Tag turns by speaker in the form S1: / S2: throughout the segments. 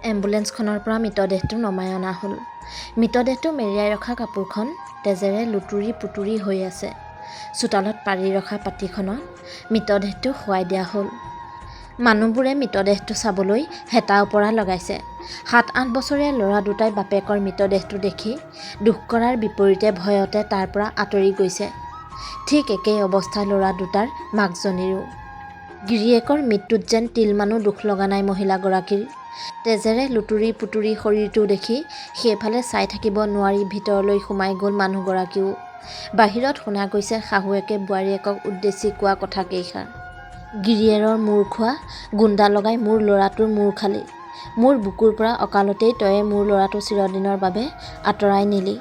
S1: এম্বুলেন্সখনৰ পৰা মৃতদেহটো নমাই অনা হ'ল। মৃতদেহটো মেৰিয়াই ৰখা কাপোৰখন তেজেৰে লুতুৰি পুতুৰি হৈ আছে। চোতালত পাৰি ৰখা পাটিখনত মৃতদেহটো শুৱাই দিয়া হ'ল। মানুহবোৰে মৃতদেহটো চাবলৈ হেতা ওপৰা লগাইছে। ৭-৮ বছৰীয়া ল'ৰা দুটাই বাপেকৰ মৃতদেহটো দেখি দুখ কৰাৰ বিপৰীতে ভয়তে তাৰ পৰা আঁতৰি গৈছে। ঠিক একেই অৱস্থা ল'ৰা দুটাৰ মাকজনীৰো। গিৰিয়েকৰ মৃত্যুত যেন তিলমানো দুখ লগা নাই মহিলাগৰাকীৰ। তেজেৰে লুতুৰি পুতুৰি শৰীৰটো দেখি সেইফালে চাই থাকিব নোৱাৰি ভিতৰলৈ সোমাই গ'ল মানুহগৰাকীও। বাহিৰত শুনা গৈছে শাহুৱেকে বোৱাৰীয়েকক উদ্দেশ্যি কোৱা কথাকেইষাৰ। গিৰিয়েৰৰ মূৰ খোৱা, গুণ্ডা লগাই মোৰ ল'ৰাটোৰ মূৰ খালি। মোৰ বুকুৰ পৰা অকালতেই তয়ে মোৰ ল'ৰাটো চিৰদিনৰ বাবে আঁতৰাই নিলি।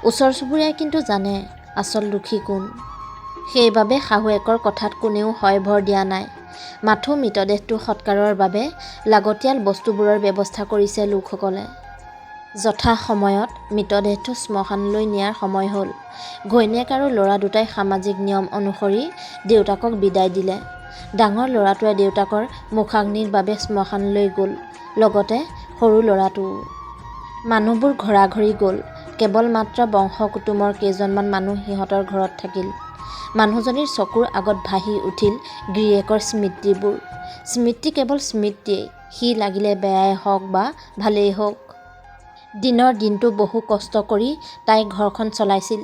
S1: ওচৰ চুবুৰীয়াই কিন্তু জানে আচল দোষী কোন। সেইবাবে শাহুৱেকৰ কথাত কোনেও হয় ভৰ দিয়া নাই। মাথো মৃতদেহটো সৎকাৰৰ বাবে লাগতিয়াল বস্তুবোৰৰ ব্যৱস্থা কৰিছে লোকসকলে। যথা সময়ত মৃতদেহটো শ্মশানলৈ নিয়াৰ সময় হ'ল। ঘৈণীয়েক আৰু ল'ৰা দুটাই সামাজিক নিয়ম অনুসৰি দেউতাকক বিদায় দিলে। ডাঙৰ ল'ৰাটোৱে দেউতাকৰ মুখাগ্নিৰ বাবে শ্মশানলৈ গ'ল, লগতে সৰু ল'ৰাটোও। মানুহবোৰ ঘৰাঘৰি গ'ল। কেৱল মাত্ৰ বংশ কুটুমৰ কেইজনমান মানুহ সিহঁতৰ ঘৰত থাকিল। মানুহজনীৰ চকুৰ আগত ভাহি উঠিল গিৰিয়েকৰ স্মৃতিবোৰ। স্মৃতি কেৱল স্মৃতিয়েই, সি লাগিলে বেয়াই হওক বা ভালেই হওক। দিনৰ দিনটো বহু কষ্ট কৰি তাই ঘৰখন চলাইছিল।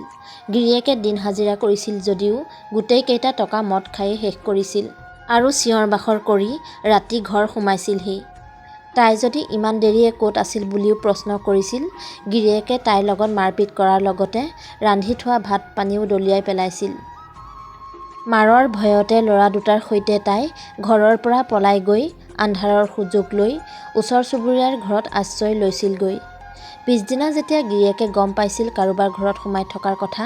S1: গিৰিয়েকে দিন হাজিৰা কৰিছিল যদিও গোটেইকেইটা টকা মদ খায়েই শেষ কৰিছিল আৰু চিঞৰ বাখৰ কৰি ৰাতি ঘৰ সোমাইছিলহি। তাই যদি ইমান দেৰিয়ে ক'ত আছিল বুলিও প্ৰশ্ন কৰিছিল। গিৰিয়েকে তাইৰ লগত মাৰপিট কৰাৰ লগতে ৰান্ধি থোৱা ভাত পানীও দলিয়াই পেলাইছিল। মাৰৰ ভয়তে ল'ৰা দুটাৰ সৈতে তাই ঘৰৰ পৰা পলাই গৈ আন্ধাৰৰ সুযোগ লৈ ওচৰ চুবুৰীয়াৰ ঘৰত আশ্ৰয় লৈছিলগৈ। পিছদিনা যেতিয়া গিৰিয়েকে গম পাইছিল কাৰোবাৰ ঘৰত সোমাই থকাৰ কথা,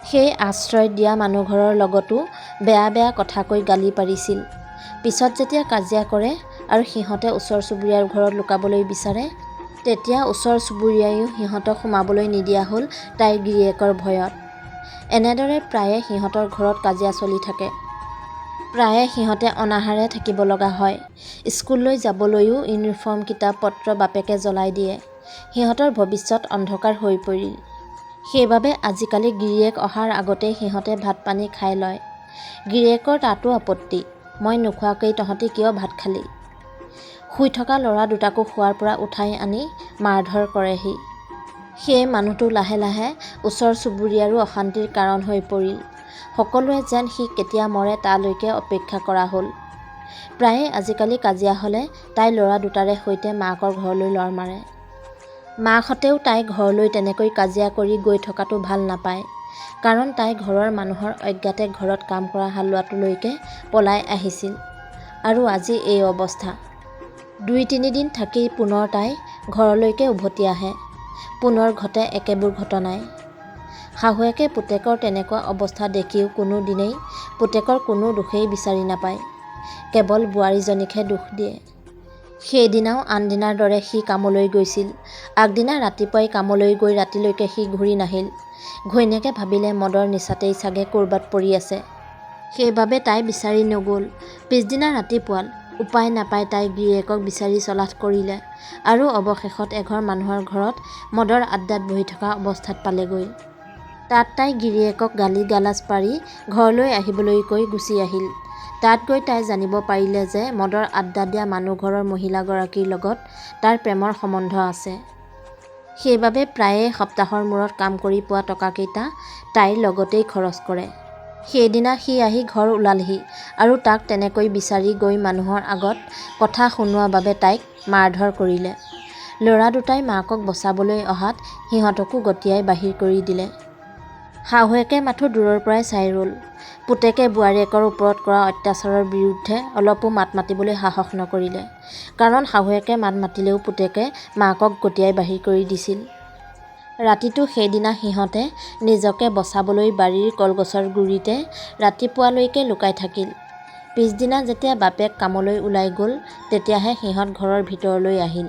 S1: সেই আশ্ৰয় দিয়া মানুহঘৰৰ লগতো বেয়া বেয়া কথা কৈ গালি পাৰিছিল। পিছত যেতিয়া কাজিয়া কৰে আৰু সিহঁতে ওচৰ চুবুৰীয়াৰ ঘৰত লুকাবলৈ বিচাৰে, তেতিয়া ওচৰ চুবুৰীয়াইও সিহঁতক সোমাবলৈ নিদিয়া হ'ল তাইৰ গিৰিয়েকৰ ভয়ত। এনেদৰে প্ৰায়ে সিহঁতৰ ঘৰত কাজিয়া চলি থাকে। প্ৰায়ে সিহঁতে অনাহাৰে থাকিব লগা হয়। স্কুললৈ যাবলৈও ইউনিফৰ্ম কিতাপ পত্ৰ বাপেকে জ্বলাই দিয়ে। সিহঁতৰ ভৱিষ্যত অন্ধকাৰ হৈ পৰিল। সেইবাবে আজিকালি গিৰিয়েক অহাৰ আগতেই সিহঁতে ভাত পানী খাই লয়। গিৰিয়েকৰ তাতো আপত্তি, মই নোখোৱাকেই তহঁতি কিয় ভাত খালি। শুই থকা ল'ৰা দুটাকো শোৱাৰ পৰা উঠাই আনি মাৰধৰ কৰেহি। সেই মানুহটো লাহে লাহে ওচৰ চুবুৰীয়াৰো অশান্তিৰ কাৰণ হৈ পৰিল। সকলোৱে যেন সি কেতিয়া মৰে তালৈকে অপেক্ষা কৰা হ'ল। প্ৰায়ে আজিকালি কাজিয়া হ'লে তাই ল'ৰা দুটাৰে সৈতে মাকৰ ঘৰলৈ লৰ মাৰে। মাকহঁতেও তাই ঘৰলৈ তেনেকৈ কাজিয়া কৰি গৈ থকাটো ভাল নাপায়। কাৰণ তাই ঘৰৰ মানুহৰ অজ্ঞাতে ঘৰত কাম কৰা হালোৱাটোলৈকে পলাই আহিছিল আৰু আজি এই অৱস্থা। ২-৩ দিন থাকি পুনৰ তাই ঘৰলৈকে উভতি আহে। পুনৰ ঘটে একেবোৰ ঘটনাই। শাহুৱেকে পুতেকৰ তেনেকুৱা অৱস্থা দেখিও কোনো দিনেই পুতেকৰ কোনো দোষেই বিচাৰি নাপায়। কেৱল বোৱাৰীজনীকহে দোষ দিয়ে। সেইদিনাও আনদিনাৰ দৰে সি কামলৈ গৈছিল। আগদিনা ৰাতিপুৱাই কামলৈ গৈ ৰাতিলৈকে সি ঘূৰি নাহিল। ঘৈণীয়েকে ভাবিলে মদৰ নিচাতেই চাগে ক'ৰবাত পৰি আছে। সেইবাবে তাই বিচাৰি নগ'ল। পিছদিনা ৰাতিপুৱাল উপায় নাপাই তাই গিৰিয়েকক বিচাৰি চলাথ কৰিলে আৰু অৱশেষত এঘৰ মানুহৰ ঘৰত মদৰ আড্ডাত বহি থকা অৱস্থাত পালেগৈ। তাত তাই গিৰিয়েকক গালি গালাজ পাৰি ঘৰলৈ আহিবলৈ কৈ গুচি আহিল। তাত গৈ তাই জানিব পাৰিলে যে মদৰ আড্ডা দিয়া মানুহঘৰৰ মহিলাগৰাকীৰ লগত তাৰ প্ৰেমৰ সম্বন্ধ আছে। সেইবাবে প্ৰায়ে সপ্তাহৰ মূৰত কাম কৰি পোৱা টকাকেইটা তাইৰ লগতেই খৰচ কৰে। সেইদিনা সি আহি ঘৰ ওলালহি আৰু তাক তেনেকৈ বিচাৰি গৈ মানুহৰ আগত কথা শুনোৱা বাবে তাইক মাৰধৰ কৰিলে। ল'ৰা দুটাই মাকক বচাবলৈ অহাত সিহঁতকো গতিয়াই বাহিৰ কৰি দিলে। শাহুৱেকে মাথো দূৰৰ পৰাই চাই ৰ'ল। পুতেকে বোৱাৰীয়েকৰ ওপৰত কৰা অত্যাচাৰৰ বিৰুদ্ধে অলপো মাত মাতিবলৈ সাহস নকৰিলে। কাৰণ শাহুৱেকে মাত মাতিলেও পুতেকে মাকক গতিয়াই বাহিৰ কৰি দিছিল। ৰাতিটো সেইদিনা সিহঁতে নিজকে বচাবলৈ বাৰীৰ কলগছৰ গুৰিতে ৰাতিপুৱালৈকে লুকাই থাকিল। পিছদিনা যেতিয়া বাপেক কামলৈ ওলাই গ'ল তেতিয়াহে সিহঁত ঘৰৰ ভিতৰলৈ আহিল।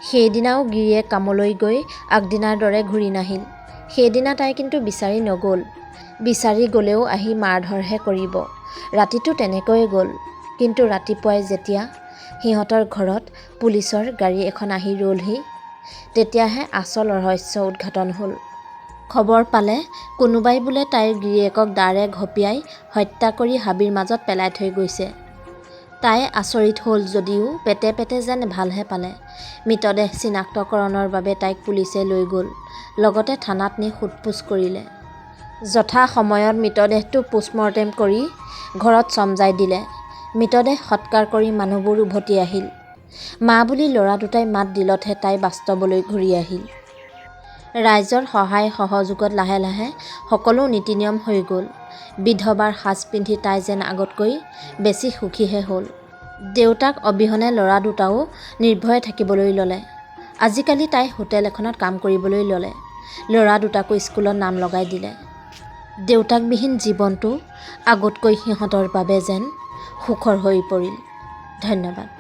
S1: সেইদিনাও গিৰিয়েক কামলৈ গৈ আগদিনাৰ দৰে ঘূৰি নাহিল। সেইদিনা তাই কিন্তু বিচাৰি নগ'ল। বিচাৰি গ'লেও আহি মাৰধৰহে কৰিব। ৰাতিটো তেনেকৈয়ে গ'ল। কিন্তু ৰাতিপুৱাই যেতিয়া সিহঁতৰ ঘৰত পুলিচৰ গাড়ী এখন আহি ৰ'লহি, তেতিয়াহে আচল ৰহস্য উদ্ঘাটন হ'ল। খবৰ পালে কোনোবাই বোলে তাইৰ গিৰিয়েকক দাৰে ঘপিয়াই হত্যা কৰি হাবিৰ মাজত পেলাই থৈ গৈছে। তাই আচৰিত হ'ল যদিও পেটে পেটে যেন ভালহে পালে। মৃতদেহ চিনাক্তকৰণৰ বাবে তাইক পুলিচে লৈ গ'ল, লগতে থানাত নি সোধপোছ কৰিলে। যথা সময়ত মৃতদেহটো পোষ্টমৰ্টেম কৰি ঘৰত চমজাই দিলে। মৃতদেহ সৎকাৰ কৰি মানুহবোৰ উভতি আহিল। মা বুলি ল'ৰা দুটাই মাত দিলতহে তাই বাস্তৱলৈ ঘূৰি আহিল। ৰাইজৰ সহায় সহযোগত লাহে লাহে সকলো নীতি নিয়ম হৈ গ'ল। বিধৱাৰ সাজ পিন্ধি তাই যেন আগতকৈ বেছি সুখীহে হ'ল। দেউতাক অবিহনে ল'ৰা দুটাও নিৰ্ভয়ে থাকিবলৈ ল'লে। আজিকালি তাই হোটেল এখনত কাম কৰিবলৈ ল'লে। ল'ৰা দুটাকো স্কুলত নাম লগাই দিলে। দেউতাকবিহীন জীৱনটো আগতকৈ সিহঁতৰ বাবে যেন সুখৰ হৈ পৰিল। ধন্যবাদ।